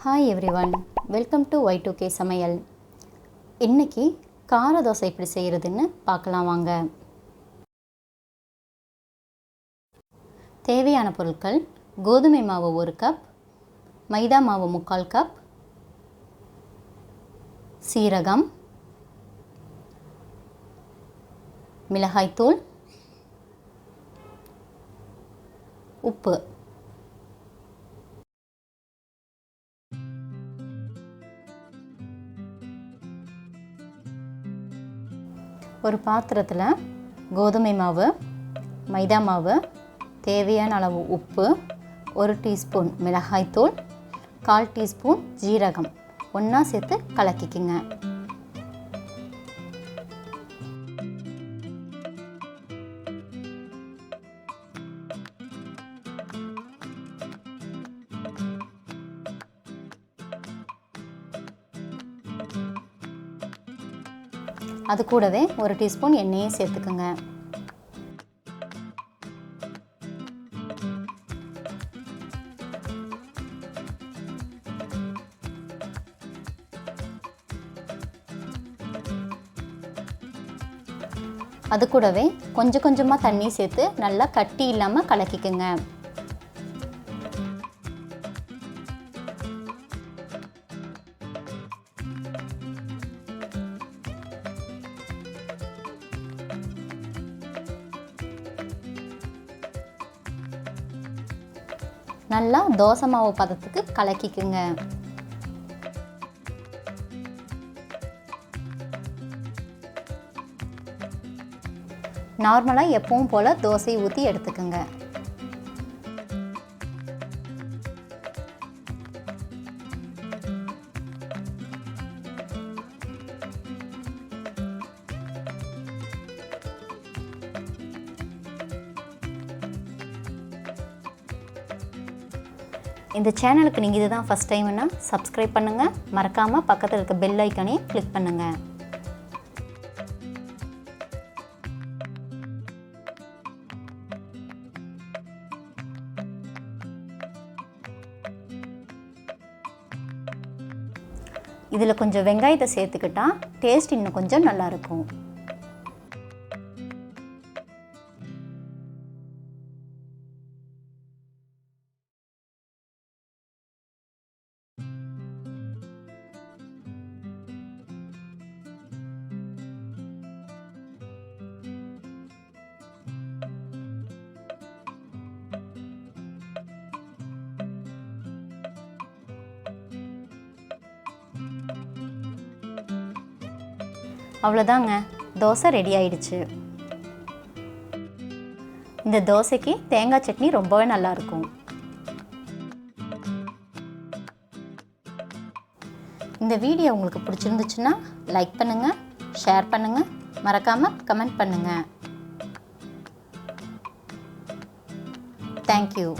Hi everyone, welcome to Y2K சமையல். இன்றைக்கி கார தோசை எப்படி செய்கிறதுன்னு பார்க்கலாம் வாங்க. தேவையான பொருட்கள்: கோதுமை மாவு 1 கப், மைதா மாவு 3/4 கப், சீரகம், மிளகாய்த்தூள், உப்பு. ஒரு பாத்திரத்தில் கோதுமை மாவு, மைதா மாவு, தேவையான அளவு உப்பு, 1 டீஸ்பூன் மிளகாய்த்தூள், 1/4 டீஸ்பூன் ஜீரகம் ஒன்றா சேர்த்து கலக்கிக்குங்க. அது கூடவே 1 டீஸ்பூன் எண்ணெயும் சேர்த்துக்குங்க. அது கூடவே கொஞ்சம் கொஞ்சமாக தண்ணி சேர்த்து நல்லா கட்டி இல்லாமல் கலக்கிக்குங்க. நல்லா தோசை மாவு பதத்துக்கு கலக்கிக்குங்க. நார்மலாக எப்பவும் போல் தோசை ஊற்றி எடுத்துக்குங்க. இந்த சேனலுக்கு நீங்கள் இதுதான் ஃபஸ்ட் டைம்னா சப்ஸ்கிரைப் பண்ணுங்கள். மறக்காமல் பக்கத்தில் இருக்க பெல் ஐக்கானையும் கிளிக் பண்ணுங்கள். இதில் கொஞ்சம் வெங்காயத்தை சேர்த்துக்கிட்டா டேஸ்ட் இன்னும் கொஞ்சம் நல்லாயிருக்கும். அவ்வளோதாங்க, தோசை ரெடி ஆயிடுச்சு. இந்த தோசைக்கு தேங்காய் சட்னி ரொம்பவே நல்லாயிருக்கும். இந்த வீடியோ உங்களுக்கு பிடிச்சிருந்துச்சுன்னா லைக் பண்ணுங்கள், ஷேர் பண்ணுங்கள், மறக்காமல் கமெண்ட் பண்ணுங்கள். தேங்க்யூ.